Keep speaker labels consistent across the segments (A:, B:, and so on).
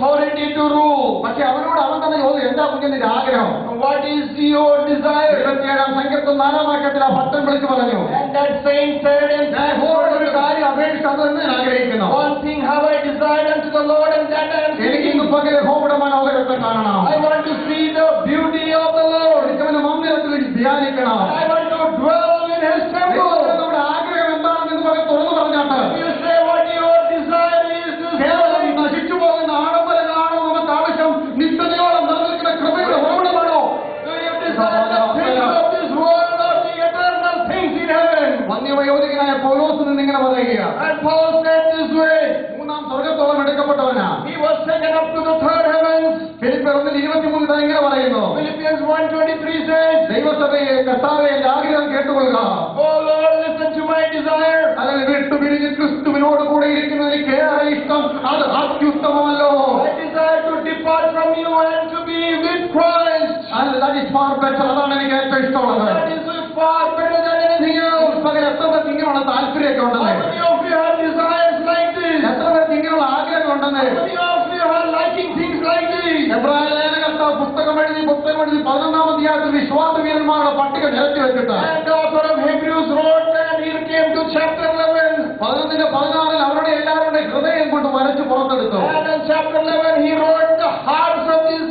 A: authority to rule.
B: പക്ഷെ അവനോട് അവൻ തന്നെ ചോദിച്ചു, എന്താ കുഞ്ഞിന്റെ ആഗ്രഹം?
A: What is your desire?
B: 27-ാം സങ്കീർത്തനം 4-ാം വാക്യത്തിൽ ആ ഭക്തൻ വിളിച്ചു പറഞ്ഞു,
A: And that saint said,
B: ഞാൻ യഹോവയോട് ഒരു കാര്യം അപേക്ഷിച്ച് അത് തന്നെ ഞാൻ ആഗ്രഹിക്കുന്നു.
A: one thing have I desired unto the Lord, and that I am
B: എനിക്ക്
A: seeking.
B: ഇന്ന് പകൽ യഹോവയുടെ മനോഹരത്തെ കാണണം.
A: I want to see the beauty of the Lord.
B: എനിക്ക് അവന്റെ മന്ദിരത്തിൽ ധ്യാനിക്കണം.
A: I want to dwell in His temple.
B: നമ്മുടെ ആഗ്രഹം എന്താണെന്ന് ഇന്ന് പകൽ തുറന്നു പറഞ്ഞാട്ട്
A: You say what your desire is to
B: കേവലം നശിച്ചു പോകുന്ന ആഡംബരങ്ങളാണോ നമുക്ക് ആവശ്യം? നിത്യതയോളം നിലനിൽക്കുന്ന കൃപയുടെ ഉറവിടമാണോ?
A: Do you desire the things of this world or the eternal things in heaven?
B: വന്യവയോധികനായ പൗലോസ് നിന്ന് ഇങ്ങനെ പറയുക,
A: And Paul said this way.
B: 3-ാം സ്വർഗ്ഗത്തോളം എടുക്കപ്പെട്ടവനാ.
A: He was taken up to the third heavens.
B: ഫിലിപ്പിയർ 1:23 ഇങ്ങനെ പറയുന്നു,
A: Philippians 1:23 says,
B: ദൈവസഭയെ കർത്താവേ എന്റെ ആഗ്രഹം കേട്ടുകൊള്ളുക.
A: Oh Lord, listen to my desire.
B: അല്ലെങ്കിൽ വിട്ടുപിരിഞ്ഞ് ക്രിസ്തുവിനോട് കൂടെ ഇരിക്കുന്ന എനിക്ക് ഏറെ ഇഷ്ടം, അത് അത്യുത്തമമല്ലോ.
A: I desire to depart from you and to be with Christ.
B: That is far better. അതാണ് എനിക്ക് ഏറ്റവും ഇഷ്ടമുള്ളത്.
A: That is far better than anything else.
B: പകരം എത്ര പേർക്ക് ഇങ്ങനെയുള്ള താല്പര്യമൊക്കെ
A: How
B: ഉണ്ടെന്ന്?
A: many of you have desires like this?
B: എത്ര പേർക്ക് ഇങ്ങനെയുള്ള ആഗ്രഹം ഉണ്ടെന്ന്?
A: How many of you are liking things like this?
B: എബ്രായ ലേഖനകർത്താവ് പുസ്തകം എഴുതി 11-ാം അധ്യായത്തിൽ വിശ്വാസവീരന്മാരുടെ പട്ടിക നിരത്തി വെച്ചിട്ട്
A: And the author of Hebrews wrote, and he came to chapter 11.
B: 11-16 അവരുടെ എല്ലാവരുടെ ഹൃദയം കൊണ്ട് വരച്ച് പുറത്തെടുത്തു.
A: And in chapter 11 he wrote the hearts of these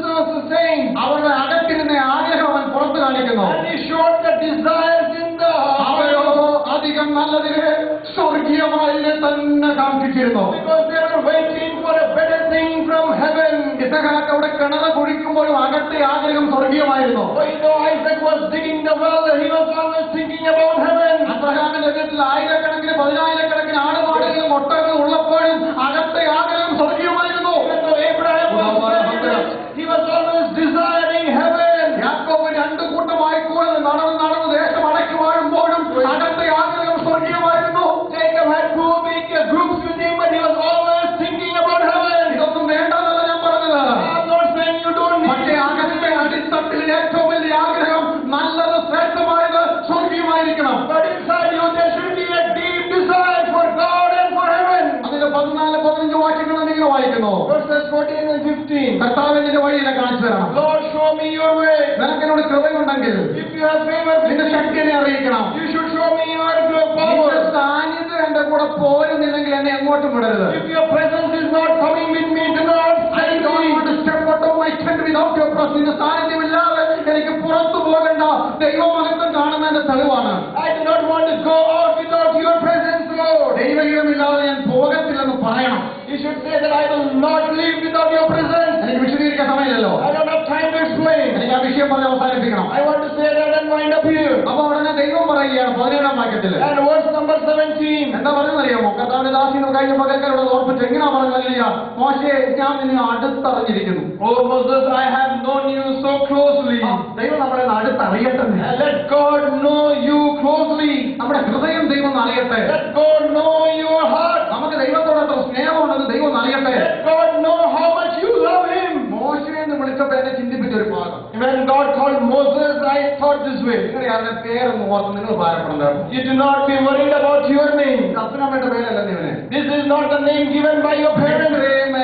A: saints.
B: അവരുടെ അകത്തിരുന്ന ആഗ്രഹം അവൻ പുറത്തു കാണിക്കുന്നു.
A: And he showed the desires in the
B: അവരോ
A: heart.
B: അധികം നല്ലതിനെ സ്വർഗീയമായി തന്നെ കാണിച്ചിരുന്നു.
A: Because they were waiting for a better thing from heaven.
B: ഇസഹാക്ക് അവിടെ കിണറ് കുഴിക്കുമ്പോഴും അകത്തെ ആഗ്രഹം സ്വർഗീയമായിരുന്നു.
A: So you know, Isaac was digging the well, he was always thinking about heaven.
B: അബ്രഹാമിന്റെ വീട്ടിൽ ആയിരക്കണക്കിന് 10,000-കണക്കിന് ആടുമാടുകളും ഒട്ടകങ്ങളും ഉള്ളപ്പോഴും അകത്തെ ആഗ്രഹം സ്വർഗീയമായിരുന്നു.
A: Even though Abraham was very rich, he was always desiring heaven.
B: യാക്കോബ് 2 കൂട്ടമായി കൂടെ നടന്ന് ദേശം അടക്കി വാഴുമ്പോഴും അകത്തെ ആഗ്രഹം സ്വർഗീയമായിരുന്നു.
A: Jacob had 2 big groups with him, but he was always thinking about heaven.
B: ഇതൊന്നും വേണ്ടെന്നല്ല ഞാൻ പറഞ്ഞത്.
A: I'm not saying you don't need
B: പക്ഷേ അകത്തെ അടിത്തട്ടിൽ ഏറ്റവും വലിയ ആഗ്രഹം നല്ലത് ശ്രേഷ്ഠമായത് സ്വർഗീയമായിരിക്കണം.
A: But inside you there should be a deep desire for God and for heaven.
B: അതിന്റെ 14-15 വാക്യങ്ങൾ നിങ്ങൾ വായിക്കുന്നു.
A: Verses 14 and 15.
B: കർത്താവേ നിന്റെ വഴി എന്നെ കാണിച്ചു തരണം.
A: Lord, show me your way.
B: നിനക്ക് എന്നോട് കൃപയുണ്ടെങ്കിൽ
A: If you have favor with
B: നിന്റെ
A: me,
B: ശക്തി എന്നെ അറിയിക്കണം.
A: you should show me your
B: നിന്റെ
A: power.
B: സാന്നിധ്യം എന്റെ കൂടെ പോരുന്നില്ലെങ്കിൽ എന്നെ എങ്ങോട്ടും വിടരുത്.
A: If your presence is not coming with me, do not
B: I
A: send
B: don't want
A: me.
B: to step out of my tent without your presence. നിന്റെ സാന്നിധ്യമില്ലാതെ എനിക്ക് പുറത്തു പോകണ്ട. ദൈവമഹത്വം കാണുന്നതിന്റെ തെളിവാണ്.
A: I do not want to go out without your presence, Lord.
B: ദൈവഹിതമില്ലാതെ ഞാൻ പോകത്തില്ലെന്ന് പറയണം.
A: You should say that I will not live without your presence.
B: എനിക്ക് വിശദീകരിക്കാൻ സമയമില്ലല്ലോ.
A: I don't have time to explain.
B: എനിക്ക് ആ വിഷയം പറഞ്ഞ് അവസാനിപ്പിക്കണം.
A: I want to say that and wind up here.
B: അപ്പൊ ഉടനെ ദൈവം പറയുകയാണ് 17-ാം വാക്യത്തില്.
A: And verse number 17.
B: എന്താ പറയുന്നറിയാമോ? കർത്താവിന്റെ ദാസീന് കഴിഞ്ഞ പകൽക്കാരോട് ഓർപ്പിച്ച് എങ്ങനെയാ പറഞ്ഞില്ല, മോശയെ ഞാൻ നിന്നെ അടുത്തറിഞ്ഞിരിക്കുന്നു.
A: Oh Moses, I have known you so closely.
B: ദൈവം നമ്മളെ അടുത്തറിയട്ടെ.
A: Let God know you closely.
B: നമ്മുടെ ഹൃദയം ദൈവം അറിയട്ടെ.
A: Let God know your heart.
B: നമുക്ക് ദൈവത്തോട് എത്ര സ്നേഹമുണ്ടെന്ന് ദൈവം അറിയട്ടെ.
A: Let God know how much you love Him.
B: മോശയെ എന്ന് വിളിച്ചപ്പോൾ എന്നെ ചിന്തിപ്പിച്ച ഒരു ഭാഗം.
A: When God called Moses, I thought this way.
B: നിങ്ങളുടെ അവരുടെ പേരൊന്നും ഓർത്ത് നിങ്ങൾ ഭാരപ്പെടണ്ട.
A: You do not be worried about your name.
B: അപ്പനമ്മയുടെ പേരല്ല ഇവനെ.
A: This is not the name given by your parents.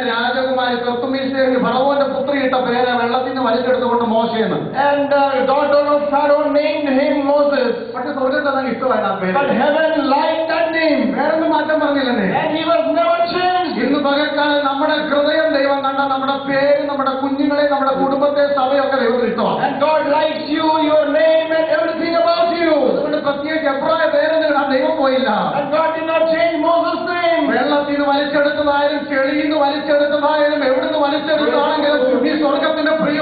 B: രാജകുമാരി തൊത്തുമീശേരി ഫറവോന്റെ പുത്രി ഇട്ട പേര് വെള്ളത്തിൽ നിന്ന് വലിച്ചെടുത്തുകൊണ്ട് മോശയെന്ന്.
A: And the daughter of Pharaoh named him Moses.
B: പക്ഷെ സ്വർഗത്തെ ഇഷ്ടമായിരുന്നു ആ പേര്.
A: But heaven liked that name.
B: വേറൊന്നും മാറ്റം പറഞ്ഞില്ലെന്നേ.
A: And he was never changed.
B: ഇന്ന് പകൽക്കാലം നമ്മുടെ ഹൃദയം ദൈവം കണ്ട നമ്മുടെ പേര്, നമ്മുടെ കുഞ്ഞുങ്ങളെ, നമ്മുടെ കുടുംബത്തെ, സഭയൊക്കെ ദൈവത്തിന് ഇഷ്ടമാണ്.
A: And God likes you, your name and everything about you.
B: അതുകൊണ്ട് പ്രത്യേകിച്ച് എബ്രായ പേരെന്ന് ആ ദൈവം പോയില്ല.
A: And God did not change Moses' name.
B: വെള്ളത്തിൽ നിന്ന് വലിച്ചെടുത്തതായാലും ചെളിയിൽ നിന്ന് വലിച്ചെടുത്തതായാലും എവിടുന്ന് വലിച്ചെടുത്തതാണെങ്കിലും ഈ സ്വർഗത്തിന്റെ പ്രിയ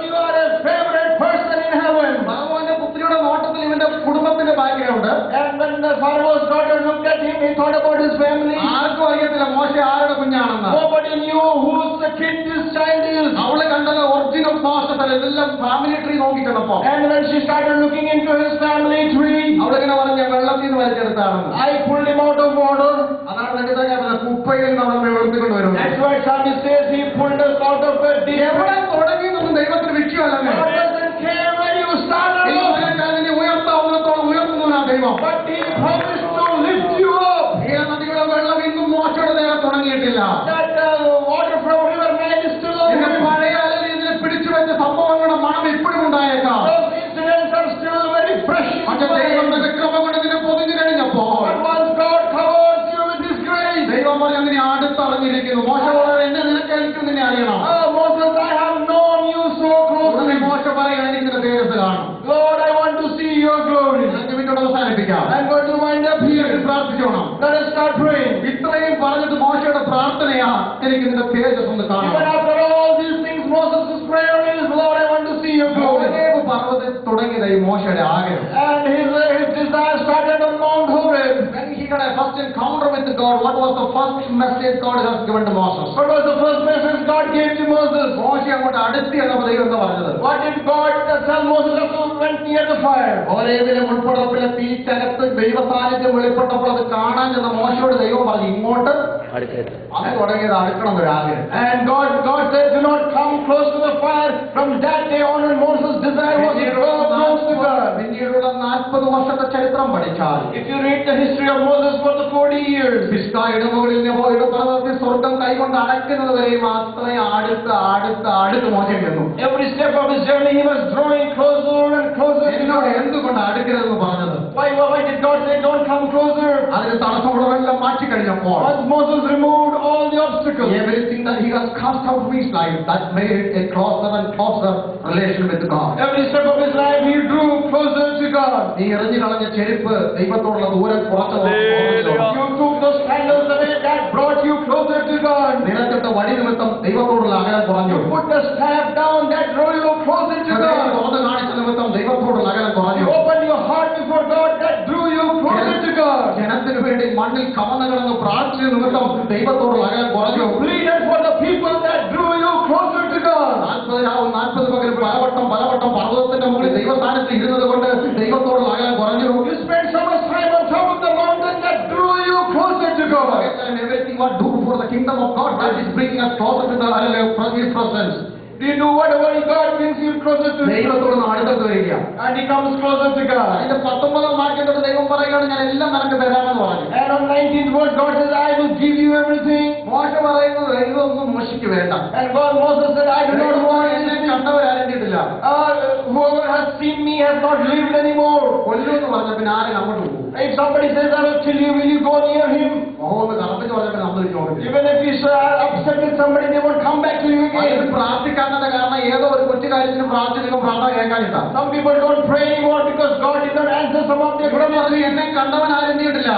A: You are a favorite person in heaven.
B: ഭഗവാന്റെ പുത്രിയുടെ നോട്ടത്തിൽ ഇവന്റെ കുടുംബത്തിന്റെ background.
A: And when the Pharaoh's daughter looked at him, he thought about his family.
B: ആർക്കും അറിയത്തില്ല മോശ ആരുടെ കുഞ്ഞാണെന്ന്.
A: Nobody knew whose kid this child is.
B: അവള് കണ്ടത് ഒറിജിനൽ മോശത്തല്ല, ഇതെല്ലാം ഫാമിലി ട്രീ നോക്കിക്കണപ്പോ.
A: And when she started looking into his family tree,
B: അവളിങ്ങനെ പറഞ്ഞ വെള്ളത്തിൽ നിന്ന് വലിച്ചെടുത്താണെന്ന്.
A: I pulled him out of water.
B: അതാണ് ലളിതകാരൻ കുപ്പയിൽ നമ്മൾ ഉയർത്തിക്കൊണ്ട് വരുന്നത്.
A: That's why Psalmist says he pulled us out of a deep.
B: എവിടെ തുടങ്ങിയെന്നൊന്നും ദൈവത്തിന് വിഷയമല്ലേ.
A: God doesn't care where you started off.
B: ഉയർത്താവുന്നത്തോളം ഉയർത്തുന്നവനാ ദൈവം.
A: But he promised to lift you up.
B: ഈ നദിയുടെ വെള്ളം ഇന്നും മോശയുടെ ദേഹത്ത് തുടങ്ങിയിട്ടില്ല.
A: That water from river Nile is still on him.
B: പഴയ ഇതിനെ പിടിച്ചു വെച്ച സംഭവങ്ങളുടെ മണം ഇപ്പോഴും ഉണ്ടായേക്കാം.
A: Those incidents are still very fresh.
B: പക്ഷെ ദൈവം തന്റെ കൃപ കൊണ്ട് ഇതിനെ പൊതിഞ്ഞു കഴിഞ്ഞപ്പോൾ
A: But once God covers you with His grace,
B: ദൈവം പറഞ്ഞ് അങ്ങനെ അടുത്തറിഞ്ഞിരിക്കുന്നു. മോശ പറയാൻ എന്നെ നിനക്ക് എനിക്ക് നിന്നെ അറിയണം.
A: Moses, I have known you so
B: ഉടനെ
A: closely.
B: മോശ പറയാൻ എനിക്ക് നിന്റെ തേജസ് കാണും.
A: Lord, I want to see your glory.
B: എനിക്ക് വീട്ടോട് അവസാനിപ്പിക്കാം.
A: I'm going to wind up here.
B: പ്രാർത്ഥിച്ചോണം.
A: Let us start praying.
B: ഇത്രയും പറഞ്ഞത് മോശയുടെ പ്രാർത്ഥനയാ, എനിക്ക് നിന്റെ തേജസ് ഒന്ന്
A: Even
B: കാണണം.
A: after all these things, Moses' prayer is, Lord, I want to see your glory.
B: Horeb പർവ്വതത്തിൽ തുടങ്ങിയത് ഈ മോശയുടെ ആഗ്രഹം.
A: And his desire started on Mount Horeb.
B: When he had a first encounter with God, what was the first message God has given to Moses?
A: What was the first message God gave to Moses?
B: മോശ അങ്ങോട്ട് അടുത്ത് എന്നപ്പോൾ ദൈവം എന്താ പറഞ്ഞത്?
A: What did God tell Moses as he went near the fire?
B: ഹോരേബിലെ മുൾപ്പടപ്പിലെ തീച്ചകത്ത് ദൈവ സാന്നിധ്യം വെളിപ്പെട്ടപ്പോൾ അത് കാണാൻ ചെന്ന മോശയോട് ദൈവം പറഞ്ഞു ഇങ്ങോട്ട് അത് തുടങ്ങിയത് അടുക്കണം ഒരാഗ്രഹം.
A: And God said, do not come close to the fire. From that day on, Moses' desire was to go close to God.
B: പിന്നീടുള്ള 40 വർഷത്തെ ചരിത്രം പഠിച്ചാൽ
A: If you read the history of Moses for the 40 years,
B: പിസ്ഗാ ഇടമുകളിൽ പർവ്വതത്തിൽ സ്വർഗം കൈകൊണ്ട് അടയ്ക്കുന്നത് വരെയും അത്രയും അടുത്ത് മോശം ചെന്നു.
A: every step of his journey, he was drawing closer and closer to
B: എന്നോട്
A: God.
B: എന്തുകൊണ്ട് അടുക്കരുതെന്ന് പറഞ്ഞത്?
A: Why did God say, don't come closer?
B: അതിന് തടസ്സമുള്ളതെല്ലാം മാറ്റിക്കഴിഞ്ഞപ്പോൾ
A: Once Moses removed all the obstacles,
B: everything that he has cast out of his life, that made a closer and closer relation with God.
A: every step of his life, he drew closer to God.
B: നീ എറിഞ്ഞു കളഞ്ഞ ചെരുപ്പ് ദൈവത്തോടുള്ള ദൂരം കുറച്ച്
A: You took those sandals away, that brought you closer to God.
B: നിലത്തിട്ട വടി നിമിത്തം ദൈവത്തോടുള്ള അകലം കുറഞ്ഞു.
A: You put the staff down, that drew you closer to God.
B: തുറന്ന് കാണിച്ച നിമിത്തം ദൈവത്തോടുള്ള അകലം കുറഞ്ഞു.
A: You opened your heart before God, that drew you closer to God.
B: ജനത്തിനു വേണ്ടി മണ്ണിൽ കമന്ന് കിടന്ന് പ്രാർത്ഥിച്ച നിമിത്തം ദൈവത്തോടുള്ള അകലം കുറഞ്ഞു.
A: You pleaded for the people, that drew you closer to God.
B: 40 രാവും 40 പകലും പലവട്ടം പർവ്വതത്തിന്റെ മുകളിൽ ദൈവസ്ഥാനത്ത് ഇരുന്നത് കൊണ്ട് ദൈവത്തോടുള്ള അകലം കുറഞ്ഞു.
A: You spent so much time on top of the mountain, that drew you closer to God.
B: And everything what do for the kingdom of God, that is bringing us closer to the His presence.
A: Do you do whatever God brings you closer to Him?
B: ദൈവത്തോട് അടുത്ത് വരിക.
A: And He comes closer to God.
B: അതിന്റെ 19 വാക്യത്തോട് ദൈവം പറയുകയാണ് ഞാൻ എല്ലാം നിനക്ക് തരാമെന്ന് പറഞ്ഞു.
A: And on 19th verse, God says, I will give you everything.
B: മോശ പറയുന്നത് ദൈവമൊന്നും മോശിക്ക് വേണ്ട.
A: And Moses said, I do not want
B: എന്നെ
A: anything.
B: കണ്ടവരാരണ്ടിട്ടില്ല.
A: Whoever has seen me has not lived anymore.
B: കൊല്ലുമെന്ന് പറഞ്ഞ പിന്നെ ആരും അങ്ങോട്ട് പോകും.
A: If somebody says, I will kill you, will you go near him?
B: ഒന്ന് കറപ്പിച്ച് പറഞ്ഞ പിന്നെ നമ്മൾ ചോദിക്കും.
A: Even if you are upset with somebody, they won't come back to you again.
B: പ്രാർത്ഥിക്കാത്തത് കാരണം ഏതോ ഒരു കൊച്ചു കാര്യത്തിന് പ്രാർത്ഥിക്കും പ്രാർത്ഥന കേൾക്കാനില്ല.
A: Some people don't pray anymore because God did not answer some of their prayers.
B: എന്നെ കണ്ടവൻ ആരെത്തിയിട്ടില്ല.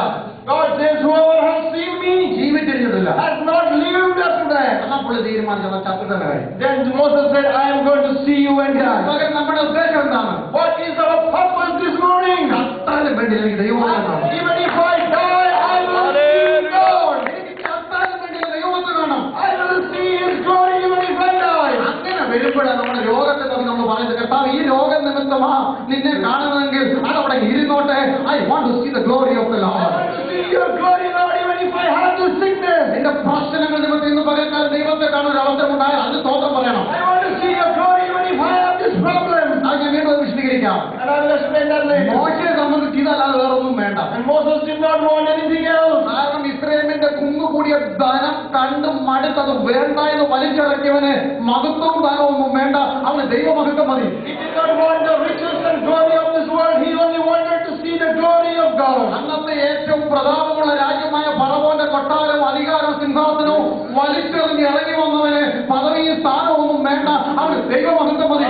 A: God says, whoever has seen me
B: ജീവിച്ചിരിച്ചിട്ടില്ല.
A: has not lived up to that.
B: എന്നാൽ പുള്ളി തീരുമാനിച്ചത് ചത്തുന്ന കാര്യം.
A: Then Moses said, I am going to see you and die.
B: മകൻ നമ്മുടെ ഉദ്ദേശം എന്താണ്?
A: What is our purpose this morning?
B: ചത്താലും വേണ്ടി എനിക്ക് ദൈവമാണ്.
A: Even if I die, I will see God.
B: എനിക്ക് ചത്താലും വേണ്ടി ദൈവത്തെ കാണണം.
A: I will see His glory even if I die.
B: അങ്ങനെ വരുമ്പോഴാണ് നമ്മുടെ രോഗത്തെ പറ്റി നമ്മൾ പറയുന്നത് കർത്താവ് ഈ രോഗം നിമിത്തമാ നിന്നെ കാണുന്നതെങ്കിൽ അതവിടെ ഇരുന്നോട്ടെ. I want to see the glory of the
A: I
B: Lord.
A: want to see your glory, Lord, even if I have this sickness.
B: എന്റെ പ്രശ്നങ്ങൾ നിമിത്തം ഇന്ന് പകൽക്കാലം ദൈവത്തെ കാണാൻ ഒരു അവസരം ഉണ്ടായാൽ അത് സ്തോത്രം പറയണം.
A: I want to see your glory even if I have this problem.
B: അത് ഞാൻ വീണ്ടും വിശദീകരിക്കാം.
A: And I will explain that later.
B: മോശയെ സംബന്ധിച്ച് ഇതല്ലാതെ വേറൊന്നും വേണ്ട.
A: And Moses did not want anything else.
B: കാരണം ഇസ്രായേലിന്റെ കുന്നുകൂടിയ ധനം കണ്ട് മടുത്തത് വേണ്ട എന്ന് വലിച്ചടക്കിയവന് മഹത്വവും ധനവും ഒന്നും വേണ്ട. അവന് ദൈവമഹത്വം മതി.
A: He did not want the riches and glory of this world. He only wanted to see the glory of God.
B: അന്നത്തെ ഏറ്റവും പ്രതാപമുള്ള രാജ്യമായ ഫറവോന്റെ കൊട്ടാരവും അധികാരവും സിംഹാസനവും വലിച്ചെറിഞ്ഞ് ഇറങ്ങി വന്നവന് പദവിയും സ്ഥാനവും ഒന്നും വേണ്ട. അവന് ദൈവമഹത്വം മതി.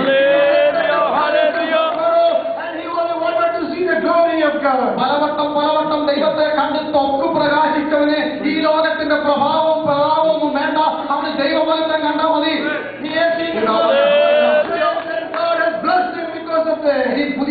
A: And he only wanted to see the glory of God.
B: പലവട്ടം ദൈവത്തെ കണ്ട് തൊക്ക് പ്രകാശിച്ചവന് ഈ ലോകത്തിന്റെ പ്രഭാവവും പ്രതാപവും ഒന്നും വേണ്ട. അവന് ദൈവമഹത്വം കണ്ടാൽ മതി.
A: He has seen the glory